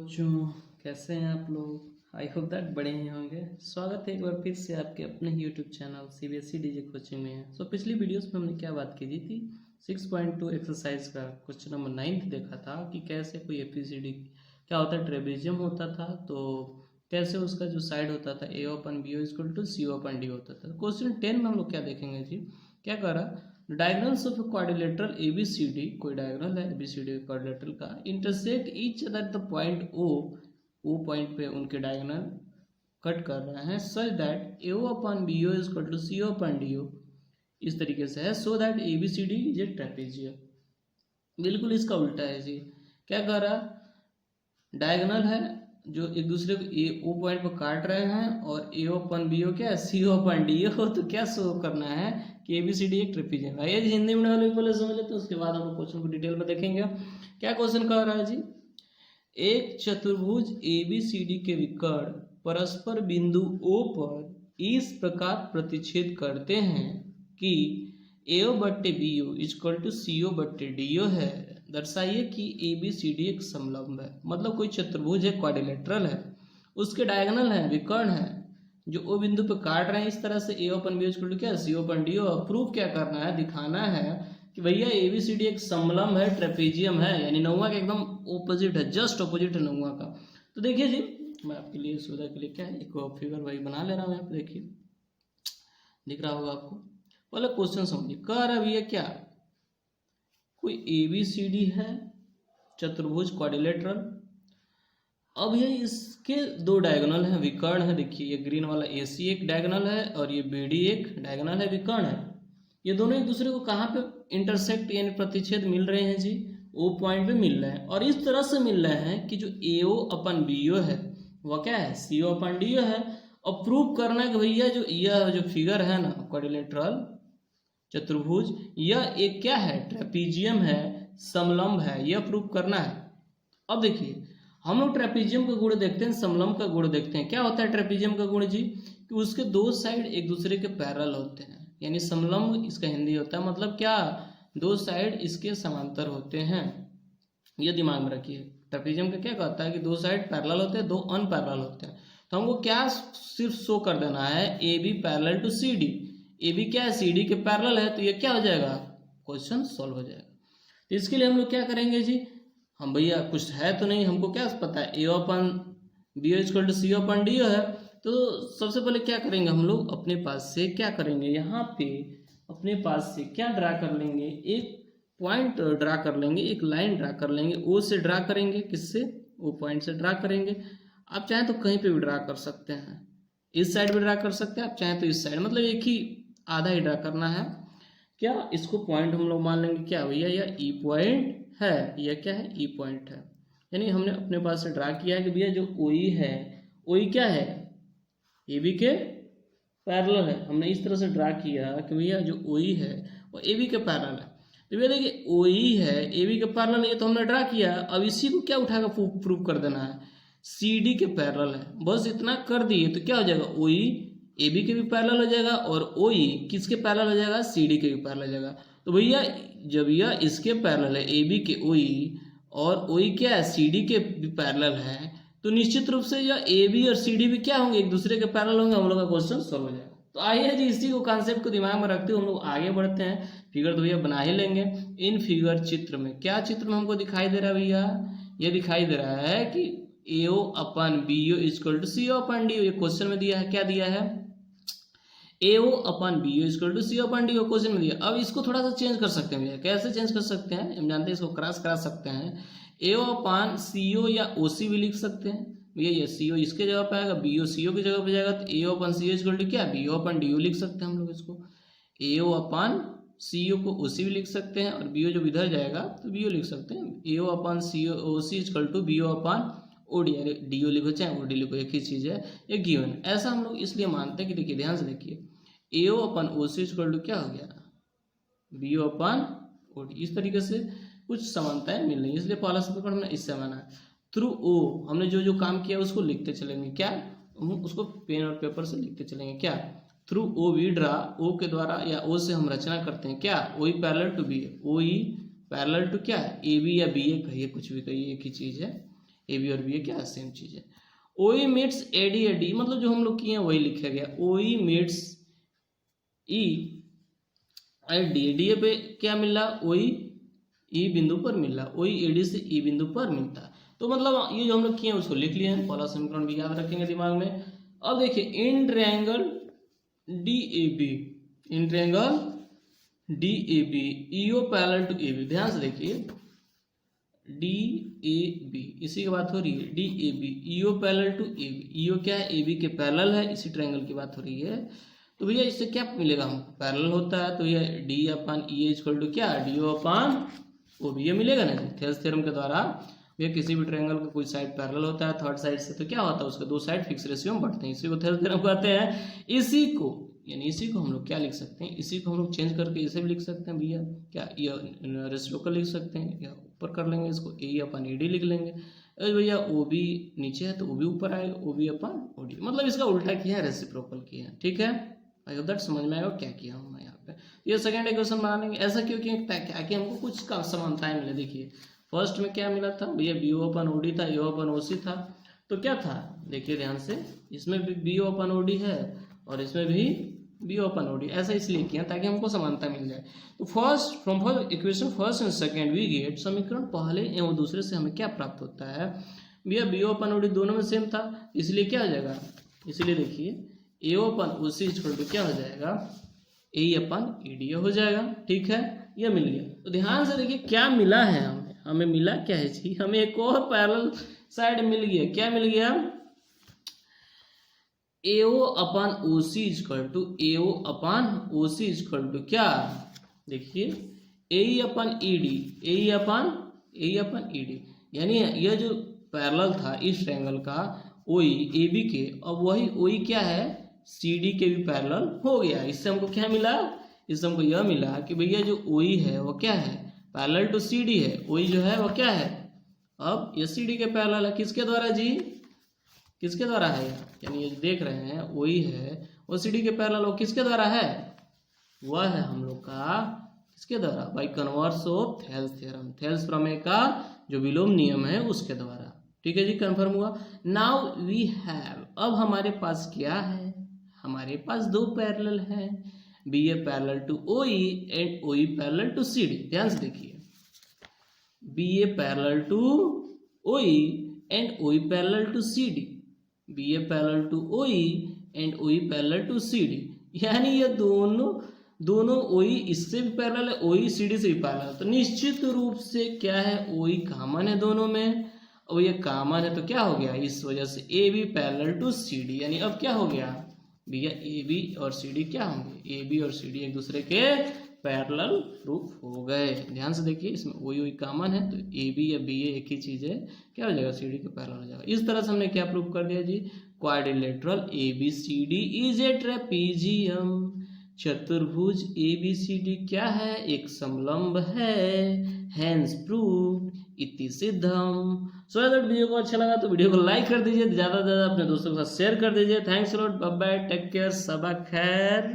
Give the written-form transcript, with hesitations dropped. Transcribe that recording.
बच्चों, कैसे हैं आप लोग। आई होप दैट बड़े ही होंगे। स्वागत है एक बार फिर से आपके अपने YouTube channel CBSE DJ coaching में। पिछली वीडियोस में हमने क्या बात की थी 6.2 एक्सरसाइज का क्वेश्चन नंबर 9 देखा था कि कैसे कोई एपीसीडी क्या होता है, ट्रेपेजियम होता था, तो कैसे उसका जो साइड होता था A upon B equal to C upon D होता था। क्वेश्चन 10 में हम लोग क्या देखेंगे जी, क्या करा, डायगोनल्स ऑफ क्वाड्रिलेटरल एबीसीडी, कोई डायगोनल है एबीसीडी क्वाड्रिलेटरल का, intersect each other at the point O point पे उनके डायगोनल कट कर रहे हैं such that A upon B O is to C upon D O, इस तरीके से है, so that A B C D is a trapezium. बिल्कुल इसका उल्टा है जी। क्या कर रहा, डायगोनल है जो एक दूसरे को ए ओ पॉइंट पर काट रहे हैं और ए अपन बी ओ क्या सी ओ अपन डी ओ, तो क्या शो करना है कि ए बी सी डी एक ट्रेपेजियम है। ये हिंदी में वाले पहले समझ लेते हैं, उसके बाद हम क्वेश्चन को डिटेल में देखेंगे। क्या क्वेश्चन कह रहा है जी, एक चतुर्भुज ए बी सी डी के विकर्ण परस्पर बिंदु O पर इस प्रकार प्रतिच्छेद करते हैं कि AO बट्टे BO इक्वल टू CO बट्टे DO है। दर्शाइए कि ABCD एक समलंब है। मतलब कोई चतुर्भुज है, क्वाड्रिलेटरल है, उसके डायगोनल है, विकर्ण है, जो O बिंदु पे काट रहे हैं इस तरह से AO upon BO equal to क्या CO अपन DO। प्रूफ क्या करना है, दिखाना है कि भैया ABCD एक समलंब है, ट्रेपेजियम है, यानी नौवा का एकदम ओपोजिट है, जस्ट ओपोजिट है नौवा का। तो देखिए जी, मैं आपके लिए सुविधा के लिए क्या है एक फिगर वही बना ले रहा हूँ। यहाँ पे देखिए दिख रहा होगा आपको। पहले क्वेश्चन समझिए, कह रहा भैया क्या, कोई ABCD है चतुर्भुज क्वाड्रिलेटरल। अब ये इसके दो डायगोनल हैं, विकर्ण है। देखिए ये ग्रीन वाला AC एक डायगोनल है और ये BD एक डायगोनल है, विकर्ण है। ये दोनों एक दूसरे को कहाँ पे इंटरसेक्ट यानी प्रतिच्छेद मिल रहे हैं जी, O पॉइंट पे मिल रहे हैं। और इस तरह से मिल रहे हैं कि जो AO अपन BO है वह क्या है, CO अपन DO है। और प्रूव करना है कि भैया जो यह जो फिगर है ना क्वाड्रिलेटरल चतुर्भुज, यह एक क्या है, ट्रेपेजियम है, समलंब है, यह प्रूव करना है। अब देखिए हम लोग ट्रेपेजियम का गुण देखते हैं, समलंब का गुण देखते हैं। क्या होता है ट्रेपेजियम का गुण जी, कि उसके दो साइड एक दूसरे के पैरेलल होते हैं, यानी समलंब इसका हिंदी होता है। मतलब क्या, दो साइड इसके समांतर होते हैं, ये दिमाग में रखिए। ट्रेपेजियम का क्या कहता है कि दो साइड पैरेलल होते हैं, दो अनपैरेलल होते हैं। तो हमको क्या सिर्फ शो कर देना है, A B parallel to C D. A B क्या है, सी डी के पैरेलल है, तो ये क्या हो जाएगा, क्वेश्चन सॉल्व हो जाएगा। तो इसके लिए हम लोग क्या करेंगे जी, हम भैया कुछ है तो नहीं, हमको क्या पता है, A upon B equal to C upon D है। तो सबसे पहले क्या करेंगे, हम लोग अपने पास से क्या करेंगे, यहाँ पे अपने पास से क्या ड्रा कर लेंगे, एक पॉइंट ड्रा कर लेंगे, एक लाइन ड्रा कर लेंगे, ओ से ड्रा करेंगे, किससे, ओ पॉइंट से ड्रा करेंगे। आप चाहें तो कहीं पे भी ड्रा कर सकते हैं, इस साइड भी ड्रा कर सकते हैं, आप चाहें तो इस साइड, मतलब एक ही आधा ही ड्रा करना है। क्या इसको पॉइंट हम लोग मान लेंगे क्या भैया, यह ई पॉइंट है, यह क्या है, ई पॉइंट है। यानी हमने अपने पास से ड्रा किया है कि भैया जो OE है, OE क्या है, AB के पैरेलल है। हमने इस तरह से ड्रा किया कि भैया जो OE है वो AB के पैरेलल है। तो भैया देखिए OE है AB के पैरेलल, ये तो हमने ड्रा किया। अब इसी को क्या उठाकर प्रूव कर देना है, CD के पैरेलल है, बस इतना कर दिए तो क्या हो जाएगा, OE AB के भी पैरेलल हो जाएगा और OE किसके पैरेलल हो जाएगा, CD के भी पैरेलल हो जाएगा। तो भैया जब यह इसके पैरेलल है AB के OE और OE क्या है, CD के भी पैरेलल है, तो निश्चित रूप से यह AB और CD भी क्या होंगे, एक दूसरे के पैरेलल होंगे। हम लोग का क्वेश्चन सॉल्व हो जाएगा। तो आइए जी, इसी को कॉन्सेप्ट को दिमाग में रखते हुए हम लोग आगे बढ़ते हैं। फिगर तो भैया बना ही लेंगे। इन फिगर चित्र में क्या चित्र में हमको दिखाई दे रहा है भैया, ये दिखाई दे रहा है कि AO upon BO equal to CO upon DO, ये क्वेश्चन में दिया है। क्या दिया है, AO upon BO equal to CO upon DO question में दिया। अब इसको थोड़ा सा चेंज कर सकते हैं भैया, कैसे चेंज कर सकते हैं, हम जानते हैं इसको क्रॉस करा सकते हैं। AO अपन CO या OC भी लिख सकते हैं भैया, ये CO इसके जगह पे आएगा, BO CO की जगह पे जाएगा, तो AO upon CO equal to क्या, BO अपन DO लिख सकते हैं हम लोग इसको। AO अपन CO को OC भी लिख सकते हैं और BO जब इधर जाएगा तो BO लिख सकते हैं। AO upon CO OC equal to BO upon OD, अरे DO लिखो चाहे OD लिखो, एक ही चीज़ है, ये गिवन। ऐसा हम लोग इसलिए मानते हैं कि देखिए ध्यान से देखिए, AO upon OC equal to क्या हो गया, BO अपन OD। इस तरीके से कुछ समानताएं मिल रही है, इसलिए पहला समीकरण हमने इससे माना। थ्रू O हमने जो जो काम किया उसको लिखते चलेंगे, क्या हम उसको पेन और पेपर से लिखते चलेंगे। क्या, through O we draw, O के द्वारा या O से हम रचना करते हैं, क्या OE parallel to BA, OE parallel to क्या है, AB या BA कहिए, कुछ भी कहिए, एक ही चीज़ है। ए बी और बी ए क्या है, सेम चीज़ है। ओई मीट्स एडी, एडी मतलब जो हम लोग किए हैं वही लिखा गया, ओई मीट्स ई डी, डी पे क्या मिल रहा, ओई ई बिंदु पर मिल रहा, ओई एडी से ई बिंदु पर मिलता है। तो मतलब ये जो हम लोग किए हैं उसको लिख लिए हैं, पहला समीकरण भी याद रखेंगे दिमाग में। अब देखिए in triangle D A B, in triangle D A B E O parallel to A B, ध्यान से देखिए डी ए बी, इसी की बात हो रही है, D A B E O parallel to A B, E O क्या है, ए बी के पैरेलल है, इसी ट्रायंगल की बात हो रही है। तो भैया इससे क्या मिलेगा हमको, पैरेलल होता है तो ये D upon E equal to क्या, D O upon O B, ये मिलेगा ना थेल्स थ्योरम के द्वारा। भैया किसी भी ट्रायंगल का कोई साइड पैरेलल होता है थर्ड साइड से तो क्या होता है, उसके दो साइड फिक्स रेशियो में बढ़ते हैं, इसी को थेल्स थ्योरम कहते हैं। इसी को यानी इसी को हम लोग क्या लिख सकते हैं, इसी को हम लोग चेंज करके इसे भी लिख सकते हैं भैया, क्या ये रेसिप्रोकल लिख सकते हैं, या ऊपर कर लेंगे इसको ए अपन ई डी लिख लेंगे। अरे भैया ओ बी नीचे है तो ओ बी ऊपर आएगा, ओ बी अपन ओ डी, मतलब इसका उल्टा किया है, रेसिप्रोकल किया है, ठीक है। आई होप दैट समझ में आएगा क्या किया हूँ मैं यहाँ पे। ये सेकंड इक्वेशन बनाने के ऐसा क्यों किया ताकि हमको कुछ का समानताएं मिले। देखिए फर्स्ट में क्या मिला था भैया, B O upon O D था, ए ओ अपन ओ सी था, तो क्या था देखिए ध्यान से, इसमें भी B O upon O D है और इसमें भी बी ओपन ओडी, ऐसा इसलिए किया ताकि हमको समानता मिल जाए। तो first from first equation first and second we get, समीकरण पहले एवं दूसरे से हमें क्या प्राप्त होता है भैया, बी ओपन ओडी दोनों में सेम था, इसलिए क्या हो जाएगा, इसलिए देखिए A upon O C equal to क्या हो जाएगा, ए अपन ई डी हो जाएगा, ठीक है, ये मिल गया। तो ध्यान से देखिए क्या मिला है हमें, हमें मिला क्या है जी, हमें एक और पैरेलल साइड मिल गया, क्या मिल गया, AO upon O C equal to AO upon O C equal to क्या, देखिए ए अपन ई डी, ए अपन ई डी, यानी यह जो पैरेलल था इस ट्रायंगल का ओई ए बी के, अब वही ओई क्या है सी डी के भी पैरेलल हो गया। इससे हमको क्या मिला, इससे हमको यह मिला कि भैया जो ओई है वो क्या है, पैरेलल टू सी डी है, ओई जो है वो क्या है, अब ये सी डी के पैरेलल है, किसके द्वारा जी, किसके द्वारा है, यानी ये देख रहे हैं वही है वो सी डी के पैरेलल, वो किसके द्वारा है, वह है हम लोग का किसके द्वारा, by converse of Thales theorem, Thales प्रमेय का जो विलोम नियम है उसके द्वारा, ठीक है जी, कंफर्म हुआ। नाउ वी हैव, अब हमारे पास क्या है, हमारे पास दो पैरेलल है, B A parallel to O E and O E parallel to C D, ध्यान से देखिए B A parallel to O E and O E parallel to C D, B A parallel to O E and O E parallel to C D, यानी ये दोनों ओ ई इससे भी parallel है, ओ ई C D से भी पैरेलल है, तो निश्चित रूप से क्या है, ओ ई कॉमन है दोनों में, और ये कॉमन है तो क्या हो गया, इस वजह से A B parallel to C D, यानी अब क्या हो गया भैया, ए बी और सी डी क्या होंगे, ए बी और सी डी एक दूसरे के पैरेलल प्रूफ हो गए। ध्यान से देखिए इसमें ओई कॉमन है तो ए बी या बी ए एक ही चीज है, क्या हो जाएगा, सी डी के पैरेलल हो जाएगा। इस तरह से हमने क्या प्रूफ कर दिया जी, quadrilateral A B C D is a trapezium, चतुर्भुज ए बी सी डी क्या है, एक समलंब है, हैंस प्रूफ इति सिद्धम। सो अगर वीडियो को अच्छा लगा तो वीडियो को लाइक कर दीजिए, ज़्यादा से ज़्यादा अपने दोस्तों के साथ शेयर कर दीजिए। Thanks a lot, bye bye, take care, सबा खैर।